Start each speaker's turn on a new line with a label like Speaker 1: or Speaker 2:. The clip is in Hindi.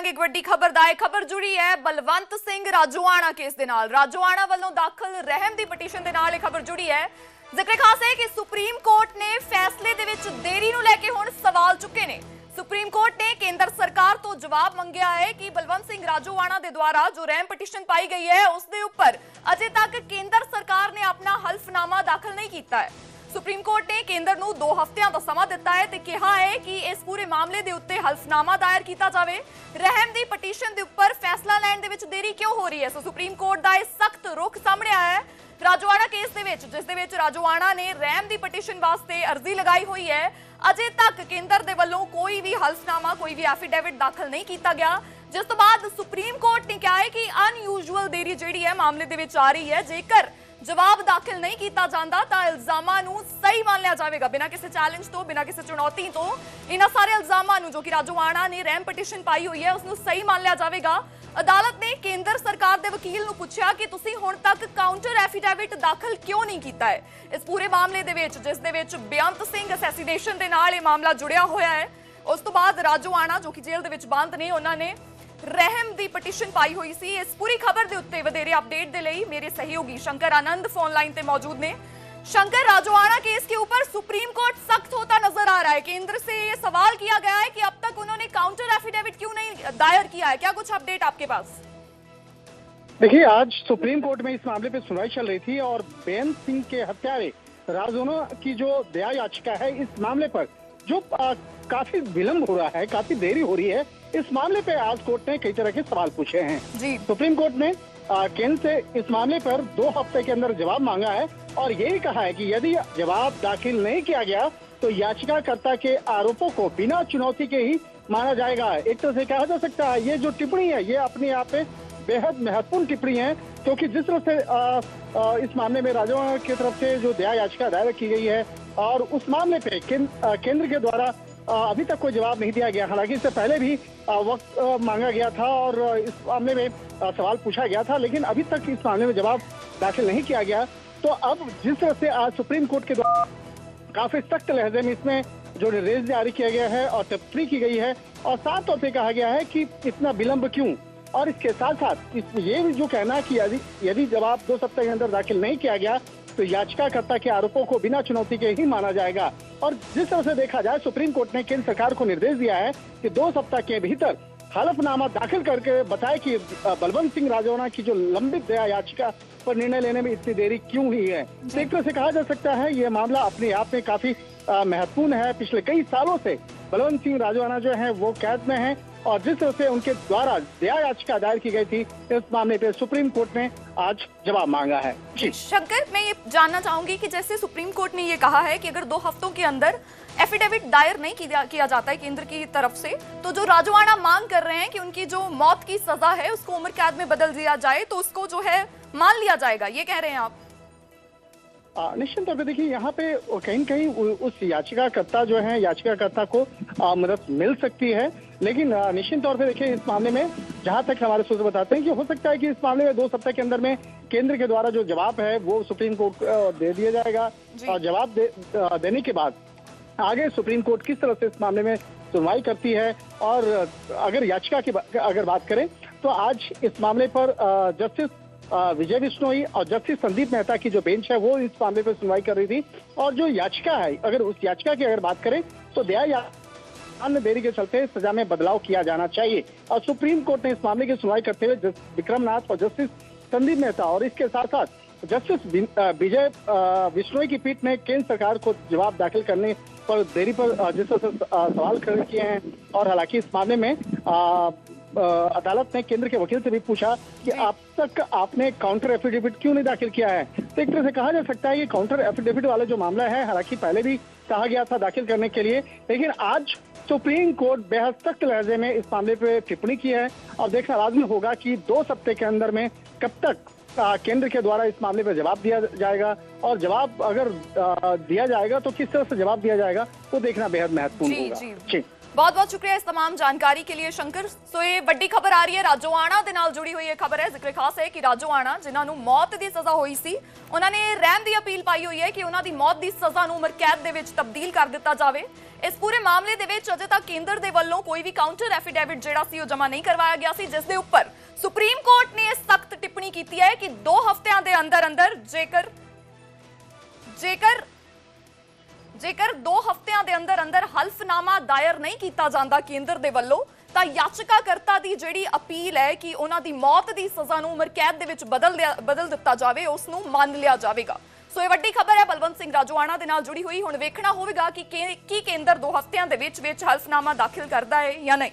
Speaker 1: ਕਰਾਂਗੇ ਇੱਕ ਵੱਡੀ ਖਬਰ ਦਾ। ਇਹ ਖਬਰ ਜੁੜੀ ਹੈ ਬਲਵੰਤ ਸਿੰਘ ਰਾਜੋਆਣਾ ਕੇਸ ਦੇ ਨਾਲ। ਰਾਜੋਆਣਾ ਵੱਲੋਂ ਦਾਖਲ ਰਹਿਮ ਦੀ ਪਟੀਸ਼ਨ ਦੇ ਨਾਲ ਇਹ ਖਬਰ ਜੁੜੀ ਹੈ। ਜ਼ਿਕਰ ਖਾਸ ਹੈ ਕਿ ਸੁਪਰੀਮ ਕੋਰਟ ਨੇ ਫੈਸਲੇ ਦੇ ਵਿੱਚ ਦੇਰੀ ਨੂੰ ਲੈ ਕੇ ਹੁਣ ਸਵਾਲ ਚੁੱਕੇ ਨੇ। ਸੁਪਰੀਮ ਕੋਰਟ ਨੇ ਕੇਂਦਰ ਸਰਕਾਰ ਤੋਂ ਜਵਾਬ ਮੰਗਿਆ ਹੈ ਕਿ ਬਲਵੰਤ ਸਿੰਘ ਰਾਜੋਆਣਾ ਦੇ ਦੁਆਰਾ ਜੋ ਰਹਿਮ ਪਟੀਸ਼ਨ ਪਾਈ ਗਈ ਹੈ ਉਸ ਦੇ ਉੱਪਰ ਅਜੇ ਤੱਕ ਕੇਂਦਰ ਸਰਕਾਰ ਨੇ ਆਪਣਾ ਹਲਫਨਾਮਾ ਦਾਖਲ ਨਹੀਂ ਕੀਤਾ ਹੈ। सुप्रीम कोर्ट ने केंद्र ਨੂੰ 2 ਹਫ਼ਤਿਆਂ ਦਾ ਸਮਾਂ ਦਿੱਤਾ ਹੈ ਤੇ ਕਿਹਾ ਹੈ ਕਿ ਇਸ ਪੂਰੇ ਮਾਮਲੇ ਦੇ ਉੱਤੇ ਹਲਫਨਾਮਾ ਦਾਇਰ ਕੀਤਾ ਜਾਵੇ। ਰਹਿਮ ਦੀ ਪਟੀਸ਼ਨ ਦੇ ਉੱਪਰ ਫੈਸਲਾ ਲੈਣ ਦੇ ਵਿੱਚ ਦੇਰੀ ਕਿਉਂ ਹੋ ਰਹੀ ਹੈ? ਸੋ ਸੁਪਰੀਮ ਕੋਰਟ ਦਾ ਇਹ ਸਖਤ ਰੁਖ ਸਾਹਮਣੇ ਆਇਆ ਹੈ ਰਾਜੋਆਣਾ ਕੇਸ ਦੇ ਵਿੱਚ, ਜਿਸ ਦੇ ਵਿੱਚ ਰਾਜੋਆਣਾ ਨੇ ਰਹਿਮ ਦੀ ਪਟੀਸ਼ਨ ਵਾਸਤੇ ਅਰਜ਼ੀ ਲਗਾਈ ਹੋਈ ਹੈ। ਅਜੇ ਤੱਕ ਕੇਂਦਰ ਦੇ ਵੱਲੋਂ ਕੋਈ ਵੀ ਹਲਫਨਾਮਾ, ਕੋਈ ਵੀ ਐਫੀਡੇਵਿਟ ਦਾਖਲ ਨਹੀਂ ਕੀਤਾ ਗਿਆ, ਜਿਸ ਤੋਂ ਬਾਅਦ ਸੁਪਰੀਮ ਕੋਰਟ ਨੇ ਕਿਹਾ ਹੈ ਕਿ ਅਨਯੂਜੂਅਲ ਦੇਰੀ ਜਿਹੜੀ ਹੈ ਮਾਮਲੇ ਦੇ ਵਿੱਚ ਆ ਰਹੀ ਹੈ। ਜੇਕਰ जवाब दाखिल नहीं किया जाता तो इल्जामां नूं सही मान लिया जाएगा, बिना किसी चैलेंज तो, बिना किसी चुनौती तो। इन्हां सारे इल्जामां नूं जो कि राजोआणा ने रहम पटिशन पाई हुई है उसनूं सही मान लिया जाएगा। अदालत ने केंद्र सरकार के वकील नूं पुछया कि तुसीं हुण तक काउंटर एफीडेविट दाखिल क्यों नहीं किया है इस पूरे मामले दे विच, जिस दे विच बेअंत सिंह असैसीनेशन दे नाल इह मामला जुड़िया होया है। उस तो बाद राजोआणा जो कि जेल दे विच बंद ने, उन्हां ने रहम दी पटिशन पाई हुई सी। इस पूरी खबर दे उत्ते वधेरे अपडेट दे लई मेरे सहयोगी शंकर आनंद फोन लाइन ते मौजूद ने। शंकर, राजोआणा केस के ऊपर सुप्रीम कोर्ट सख्त होता नजर आ रहा है। केंद्र से ये सवाल किया गया है कि अब तक उन्होंने काउंटर एफिडेविट क्यों नहीं दायर किया है? क्या कुछ अपडेट आपके पास?
Speaker 2: देखिए, आज सुप्रीम कोर्ट में इस मामले पे सुनवाई चल रही थी और बेअंत सिंह के हत्यारे राजोआणा की जो दया याचिका है इस मामले पर जो काफी विलंब हो रहा है, काफी देरी हो रही है, इस मामले पे आज कोर्ट ने कई तरह के सवाल पूछे हैं जी। सुप्रीम कोर्ट ने केंद्र से इस मामले पर 2 हफ्ते के अंदर जवाब मांगा है और यही कहा है कि यदि जवाब दाखिल नहीं किया गया तो याचिकाकर्ता के आरोपों को बिना चुनौती के ही माना जाएगा। एक तरह से कहा जा सकता है ये जो टिप्पणी है ये अपने आप में बेहद महत्वपूर्ण टिप्पणी है, क्योंकि जिस तरह से इस मामले में राजोआणा की तरफ से जो दया याचिका दायर की गई है और उस मामले पे केंद्र के द्वारा अभी तक कोई जवाब नहीं दिया गया। हालांकि इससे पहले भी वक्त मांगा गया था और इस मामले में सवाल पूछा गया था, लेकिन अभी तक इस मामले में जवाब दाखिल नहीं किया गया। तो अब जिस तरह से आज सुप्रीम कोर्ट के द्वारा काफी सख्त लहजे में इसमें जो निर्देश जारी किया गया है और टिप्पणी की गई है और साफ तौर पे कहा गया है कि इतना विलंब क्यों, और इसके साथ साथ ये भी जो कहना है कि यदि जवाब 2 सप्ताह के अंदर दाखिल नहीं किया गया तो याचिकाकर्ता के आरोपों को बिना चुनौती के ही माना जाएगा। और जिस तरह से देखा जाए सुप्रीम कोर्ट ने केंद्र सरकार को निर्देश दिया है कि 2 सप्ताह के भीतर हलफनामा दाखिल करके बताए कि बलवंत सिंह राजोआणा की जो लंबित दया याचिका पर निर्णय लेने में इतनी देरी क्यों हुई है। एक तरह से कहा जा सकता है ये मामला अपने आप में काफी महत्वपूर्ण है। पिछले कई सालों से बलवंत सिंह राजोआणा जो है वो कैद में है और जिस तरह से उनके द्वारा दया याचिका दायर की गई थी इस मामले पे सुप्रीम कोर्ट ने आज जवाब मांगा है। जी
Speaker 1: शंकर, मैं ये जानना चाहूंगी कि जैसे सुप्रीम कोर्ट ने ये कहा है कि अगर 2 हफ्तों के अंदर एफिडेविट दायर नहीं किया जाता है केंद्र की तरफ से, तो जो राजोआणा मांग कर रहे हैं कि उनकी जो मौत की सजा है उसको उम्र कैद में बदल दिया जाए तो उसको जो है मान लिया जाएगा, ये कह रहे हैं आप?
Speaker 2: निश्चित तौर पे देखिए यहाँ पे कहीं न कहीं उस याचिकाकर्ता जो है याचिकाकर्ता को मदद मिल सकती है, लेकिन निश्चित तौर पे देखिए इस मामले में जहाँ तक हमारे सूत्र बताते हैं कि हो सकता है कि इस मामले में 2 सप्ताह के अंदर में केंद्र के द्वारा जो जवाब है वो सुप्रीम कोर्ट को दे दिया जाएगा और जवाब देने के बाद आगे सुप्रीम कोर्ट किस तरह से इस मामले में सुनवाई करती है। और अगर याचिका की अगर बात करें तो आज इस मामले पर जस्टिस विजय बिश्नोई और जस्टिस संदीप मेहता की जो बेंच है वो इस मामले पर सुनवाई कर रही थी। और जो याचिका है, अगर उस याचिका की अगर बात करें तो दया अन्य देरी के चलते सजा में बदलाव किया जाना चाहिए। और सुप्रीम कोर्ट ने इस मामले की सुनवाई करते हुए विक्रम नाथ और जस्टिस संदीप मेहता और इसके साथ साथ जस्टिस विजय बिश्नोई की पीठ ने केंद्र सरकार को जवाब दाखिल करने पर देरी पर जिस तरह से सवाल खड़े किए हैं। और हालांकि इस मामले में अदालत ने केंद्र के वकील से भी पूछा कि अब तक आपने काउंटर एफिडेविट क्यों नहीं दाखिल किया है। तो एक तरह से कहा जा सकता है कि काउंटर एफिडेविट वाला जो मामला है, हालांकि पहले भी कहा गया था दाखिल करने के लिए, लेकिन आज सुप्रीम कोर्ट बेहद सख्त लहजे में इस मामले पे टिप्पणी की है और देखना लाजमी होगा कि 2 सप्ताह के अंदर में कब तक केंद्र के द्वारा इस मामले पर जवाब दिया जाएगा और जवाब अगर दिया जाएगा तो किस तरह से जवाब दिया जाएगा वो देखना बेहद महत्वपूर्ण होगा। जी।
Speaker 1: बहुत बहुत शुक्रिया इस तमाम जानकारी के लिए शंकर। सो ये बड़ी खबर आ रही है राजोआणा ਦੇ ਨਾਲ जुड़ी हुई ये खबर है। जिक्र खास है कि राजोआणा जिन्हां ਨੂੰ मौत ਦੀ सज़ा ਹੋਈ ਸੀ ਉਹਨਾਂ ਨੇ ਰਹਿਮ ਦੀ ਅਪੀਲ ਪਾਈ ਹੋਈ ਹੈ ਕਿ ਉਹਨਾਂ ਦੀ ਮੌਤ ਦੀ ਸਜ਼ਾ ਨੂੰ ਉਮਰ ਕੈਦ ਦੇ ਵਿੱਚ ਤਬਦੀਲ ਕਰ ਦਿੱਤਾ ਜਾਵੇ। ਇਸ ਪੂਰੇ ਮਾਮਲੇ ਦੇ ਵਿੱਚ ਅਜੇ ਤੱਕ ਕੇਂਦਰ ਦੇ ਵੱਲੋਂ ਕੋਈ ਵੀ ਕਾਊਂਟਰ ਐਫੀਡੇਵਿਟ ਜਿਹੜਾ ਸੀ ਉਹ ਜਮ੍ਹਾਂ ਨਹੀਂ ਕਰਵਾਇਆ ਗਿਆ ਸੀ, ਜਿਸ ਦੇ ਉੱਪਰ ਸੁਪਰੀਮ ਕੋਰਟ ਨੇ ਸਖਤ ਟਿੱਪਣੀ ਕੀਤੀ ਹੈ ਕਿ 2 ਹਫ਼ਤਿਆਂ ਦੇ ਅੰਦਰ ਅੰਦਰ ਜੇਕਰ 2 ਹਫ਼ਤਿਆਂ ਦੇ ਅੰਦਰ ਅੰਦਰ ਹਲਫਨਾਮਾ ਦਾਇਰ ਨਹੀਂ ਕੀਤਾ ਜਾਂਦਾ ਕੇਂਦਰ ਦੇ ਵੱਲੋਂ ਤਾਂ ਯਾਚਕਾਕਰਤਾ ਦੀ ਜਿਹੜੀ ਅਪੀਲ ਹੈ ਕਿ ਉਹਨਾਂ ਦੀ ਮੌਤ ਦੀ ਸਜ਼ਾ ਨੂੰ ਉਮਰ ਕੈਦ ਦੇ ਵਿੱਚ ਬਦਲ ਦਿੱਤਾ ਜਾਵੇ ਉਸ ਨੂੰ ਮੰਨ ਲਿਆ ਜਾਵੇਗਾ। ਸੋ ਇਹ ਵੱਡੀ ਖਬਰ ਹੈ ਬਲਵੰਤ ਸਿੰਘ ਰਾਜੋਆਣਾ ਦੇ ਨਾਲ ਜੁੜੀ ਹੋਈ। ਹੁਣ ਵੇਖਣਾ ਹੋਵੇਗਾ ਕਿ ਕੀ ਕੇਂਦਰ 2 ਹਫ਼ਤਿਆਂ ਦੇ ਵਿੱਚ ਹਲਫਨਾਮਾ ਦਾਖਲ ਕਰਦਾ ਹੈ ਜਾਂ ਨਹੀਂ।